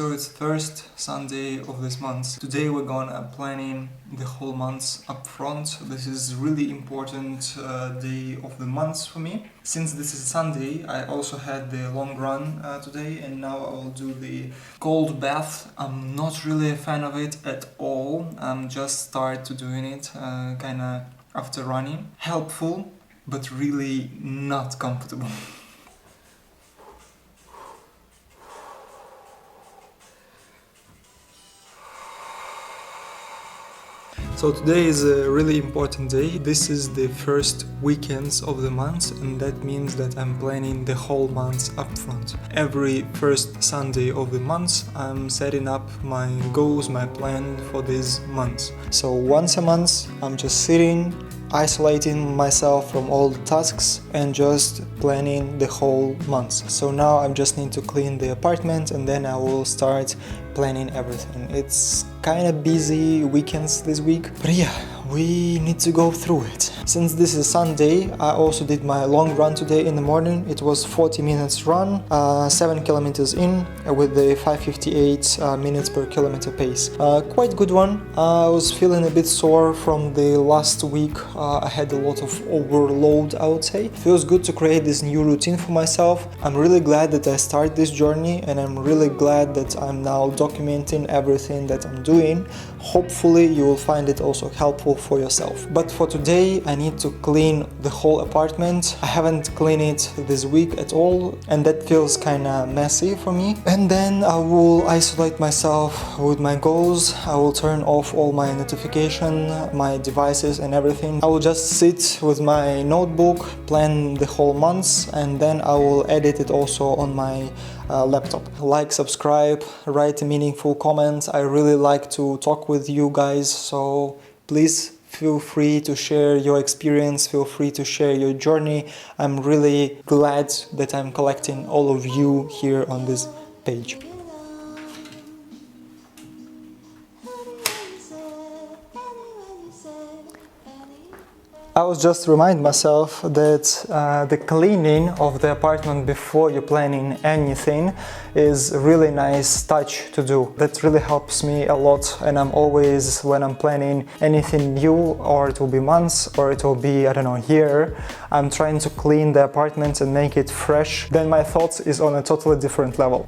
So it's first Sunday of this month. Today we're gonna planning the whole month up front. This is really important day of the month for me. Since this is Sunday, I also had the long run today, and now I will do the cold bath. I'm not really a fan of it at all. I'm just start to doing it kinda after running. Helpful, but really not comfortable. So today is a really important day. This is the first weekends of the month, and that means that I'm planning the whole month up front. Every first Sunday of the month I'm setting up my goals, my plan for this month. So once a month I'm just sitting, isolating myself from all the tasks and just planning the whole month. So now I just need to clean the apartment and then I will start planning everything. It's kind of busy weekends this week, but yeah, we need to go through it. Since this is Sunday, I also did my long run today in the morning. It was 40 minutes run, 7 kilometers in with the 5:58 minutes per kilometer pace. Quite good one. I was feeling a bit sore from the last week. I had a lot of overload, I would say. Feels good to create this new routine for myself. I'm really glad that I started this journey, and I'm really glad that I'm now documenting everything that I'm doing. Hopefully you will find it also helpful for yourself. But for today I need to clean the whole apartment. I haven't cleaned it this week at all, and that feels kinda messy for me. And then I will isolate myself with my goals. I will turn off all my notifications, my devices and everything. I will just sit with my notebook, plan the whole month, and then I will edit it also on my laptop. Like, subscribe, write a meaningful comment. I really like to talk with you guys, so please feel free to share your experience, feel free to share your journey. I'm really glad that I'm collecting all of you here on this page. I was just remind myself that the cleaning of the apartment before you're planning anything is a really nice touch to do. That really helps me a lot, and I'm always, when I'm planning anything new, or it will be months or it will be, I don't know, year, I'm trying to clean the apartment and make it fresh. Then my thoughts is on a totally different level.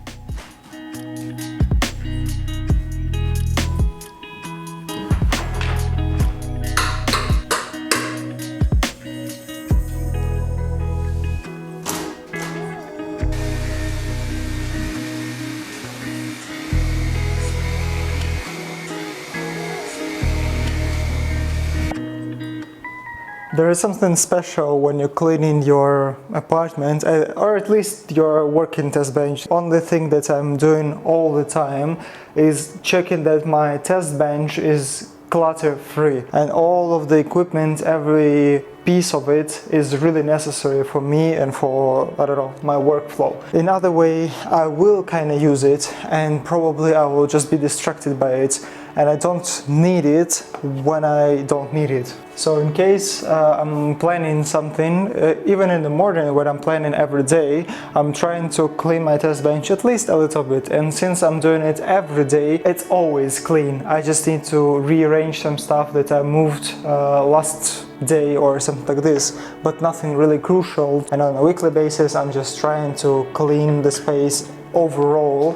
There is something special when you're cleaning your apartment, or at least your working test bench. Only thing that I'm doing all the time is checking that my test bench is clutter-free, and all of the equipment, every piece of it is really necessary for me and for, I don't know, my workflow. In other way, I will kind of use it, and probably I will just be distracted by it, and I don't need it when I don't need it. So in case I'm planning something, even in the morning when I'm planning every day, I'm trying to clean my test bench at least a little bit. And since I'm doing it every day, it's always clean. I just need to rearrange some stuff that I moved last day or something like this, but nothing really crucial. And on a weekly basis, I'm just trying to clean the space overall.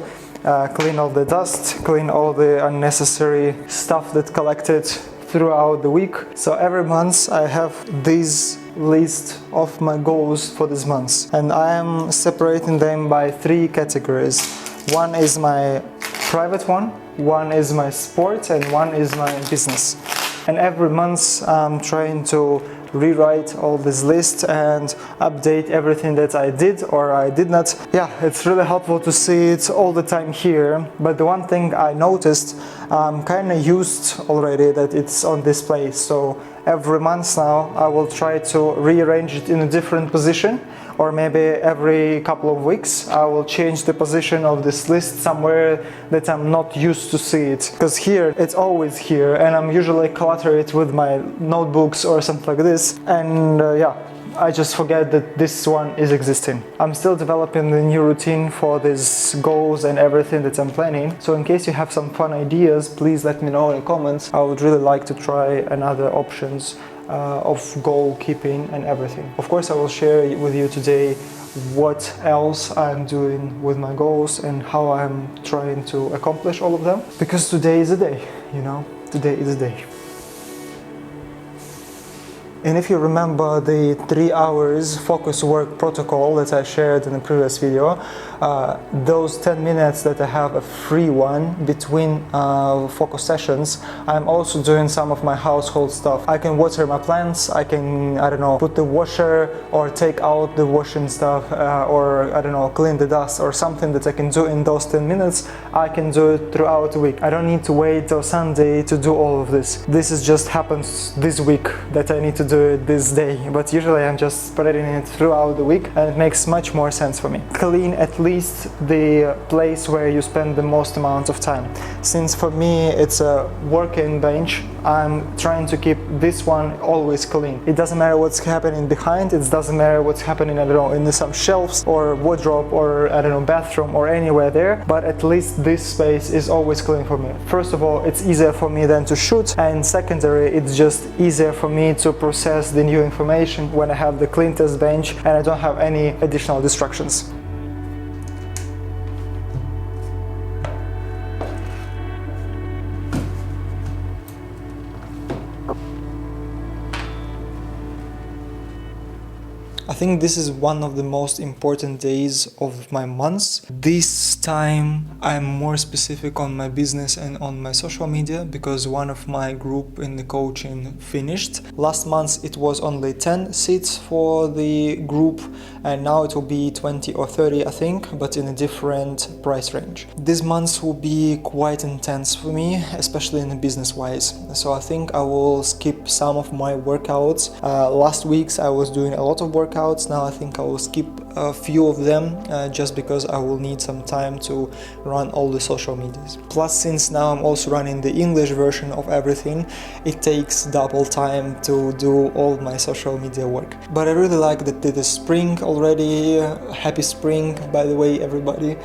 Clean all the dust, clean all the unnecessary stuff that collected throughout the week. So every month I have this list of my goals for this month, and I am separating them by 3 categories. One is my private one is my sport, and one is my business. And every month I'm trying to rewrite all this list and update everything that I did or I did not. Yeah, it's really helpful to see it all the time here. But the one thing I noticed, I'm kind of used already that it's on this place. So every month now I will try to rearrange it in a different position, or maybe every couple of weeks I will change the position of this list somewhere that I'm not used to see it. Because here, it's always here, and I'm usually clutter it with my notebooks or something like this. And yeah, I just forget that this one is existing. I'm still developing the new routine for these goals and everything that I'm planning. So in case you have some fun ideas, please let me know in the comments. I would really like to try another options of goal keeping and everything. Of course, I will share with you today what else I'm doing with my goals and how I'm trying to accomplish all of them. Because today is a day, you know, today is a day. And if you remember the 3 hours focus work protocol that I shared in the previous video, those 10 minutes that I have a free one between focus sessions, I'm also doing some of my household stuff. I can water my plants, I can, I don't know, put the washer or take out the washing stuff or, I don't know, clean the dust or something that I can do in those 10 minutes. I can do it throughout the week. I don't need to wait till Sunday to do all of this. This is just happens this week that I need to do it this day, but usually I'm just spreading it throughout the week and it makes much more sense for me. Clean at least the place where you spend the most amount of time. Since for me it's a working bench, I'm trying to keep this one always clean. It doesn't matter what's happening behind, it doesn't matter what's happening, I don't know, in some shelves or wardrobe or, I don't know, bathroom or anywhere there, but at least this space is always clean for me. First of all, it's easier for me then to shoot, and secondary, it's just easier for me to process the new information when I have the clean test bench and I don't have any additional distractions. I think this is one of the most important days of my months. This time I'm more specific on my business and on my social media because one of my group in the coaching finished. Last month it was only 10 seats for the group and now it will be 20 or 30 I think, but in a different price range. This month will be quite intense for me, especially in the business wise. So I think I will skip some of my workouts. Last weeks I was doing a lot of workouts. Now I think I will skip a few of them just because I will need some time to run all the social medias. Plus, since now I'm also running the English version of everything, it takes double time to do all my social media work. But I really like that it is spring already. Happy spring, by the way, everybody.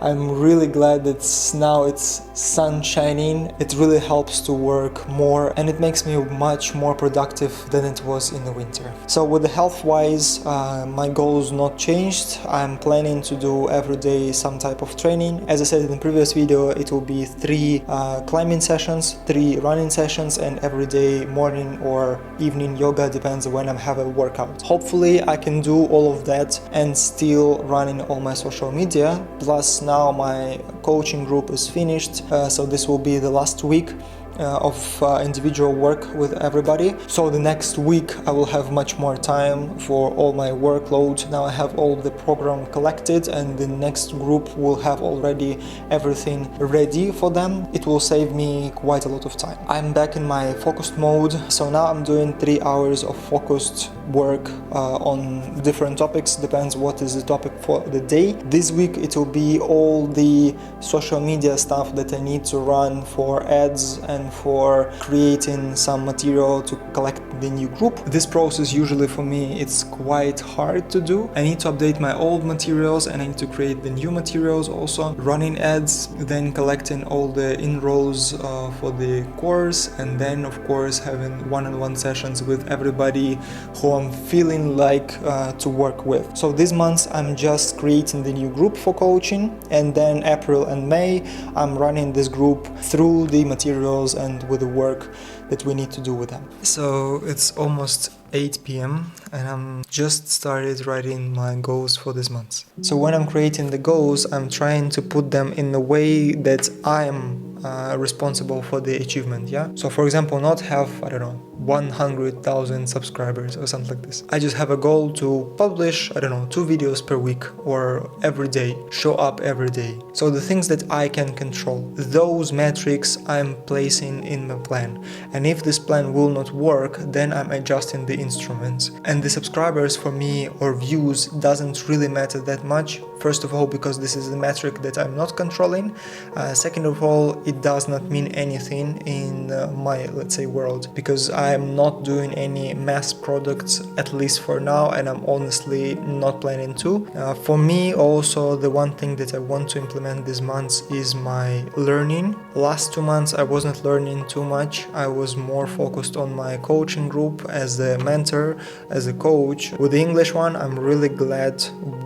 I'm really glad that now it's sun shining. It really helps to work more and it makes me much more productive than it was in the winter. So with the health-wise, my goals not changed. I'm planning to do every day some type of training. As I said in the previous video, it will be 3 climbing sessions, 3 running sessions, and every day morning or evening yoga, depends when I have a workout. Hopefully I can do all of that and still running all my social media. Plus now my coaching group is finished, so this will be the last week of individual work with everybody. So the next week I will have much more time for all my workload. Now I have all the program collected and the next group will have already everything ready for them. It will save me quite a lot of time. I'm back in my focused mode, so now I'm doing 3 hours of focused work on different topics, depends what is the topic for the day. This week it will be all the social media stuff that I need to run for ads and for creating some material to collect the new group. This process usually for me it's quite hard to do. I need to update my old materials and I need to create the new materials also, running ads, then collecting all the in-rows for the course, and then of course having one-on-one sessions with everybody who I'm feeling like to work with. So this month I'm just creating the new group for coaching, and then April and May I'm running this group through the materials and with the work that we need to do with them. So it's almost 8 p.m. and I'm just started writing my goals for this month. So when I'm creating the goals, I'm trying to put them in the way that I'm responsible for the achievement, yeah? So for example, not have, I don't know, 100,000 subscribers or something like this. I just have a goal to publish, I don't know, 2 videos per week or every day, show up every day. So the things that I can control, those metrics I'm placing in my plan. And and if this plan will not work, then I'm adjusting the instruments. And the subscribers for me or views doesn't really matter that much. First of all, because this is the metric that I'm not controlling. Second of all, it does not mean anything in my, let's say, world, because I'm not doing any mass products, at least for now, and I'm honestly not planning to. For me also, the one thing that I want to implement this month is my learning. Last 2 months I wasn't learning too much. I was more focused on my coaching group as a mentor, as a coach. With the English one, I'm really glad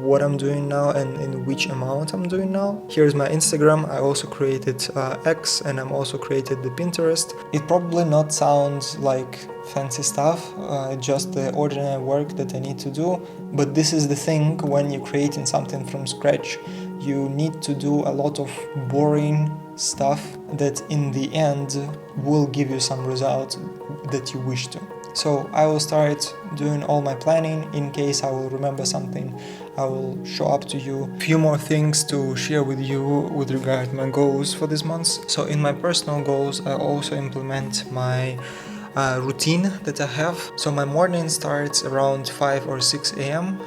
what I'm doing now and in which amount I'm doing now. Here's my Instagram. I also created X, and I'm also created the Pinterest. It probably not sounds like fancy stuff, just the ordinary work that I need to do, but this is the thing when you're creating something from scratch. You need to do a lot of boring stuff that in the end will give you some result that you wish to. So I will start doing all my planning. In case I will remember something, I will show up to you. A few more things to share with you with regard to my goals for this month. So in my personal goals, I also implement my routine that I have. So my morning starts around 5 or 6 a.m.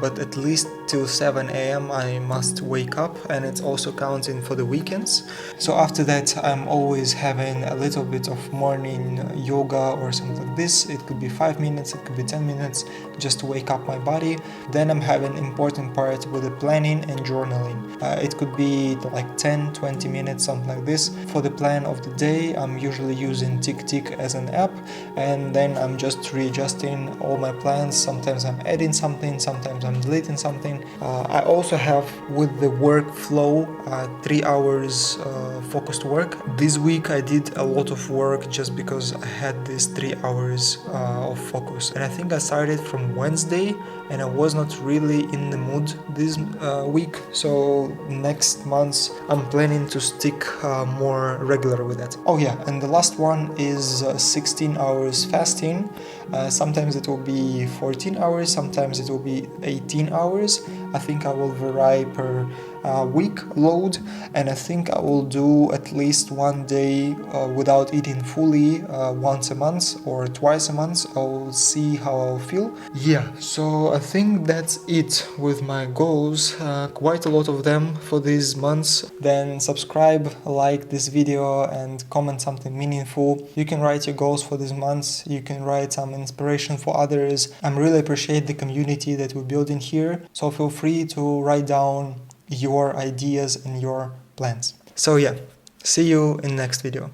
But at least till 7 a.m. I must wake up, and it's also counting for the weekends. So after that I'm always having a little bit of morning yoga or something like this. It could be 5 minutes, it could be 10 minutes, just to wake up my body. Then I'm having important part with the planning and journaling. It could be like 10-20 minutes, something like this. For the plan of the day, I'm usually using Tick as an app, and then I'm just readjusting all my plans. Sometimes I'm adding something, sometimes I'm deleting something. I also have with the workflow 3 hours focused work. This week I did a lot of work just because I had these 3 hours of focus, and I think I started from Wednesday, and I was not really in the mood this week. So next month I'm planning to stick more regular with that. Oh yeah, and the last one is 16 hours fasting. Sometimes it will be 14 hours, sometimes it will be 18 hours. I think I will vary per week load, and I think I will do at least 1 day without eating fully once a month or twice a month. I'll see how I'll feel. Yeah, so I think that's it with my goals, quite a lot of them for these months. Then subscribe, like this video, and comment something meaningful. You can write your goals for these months, you can write some inspiration for others. I really appreciate the community that we're building here, so feel free to write down your ideas and your plans. So yeah, see you in next video.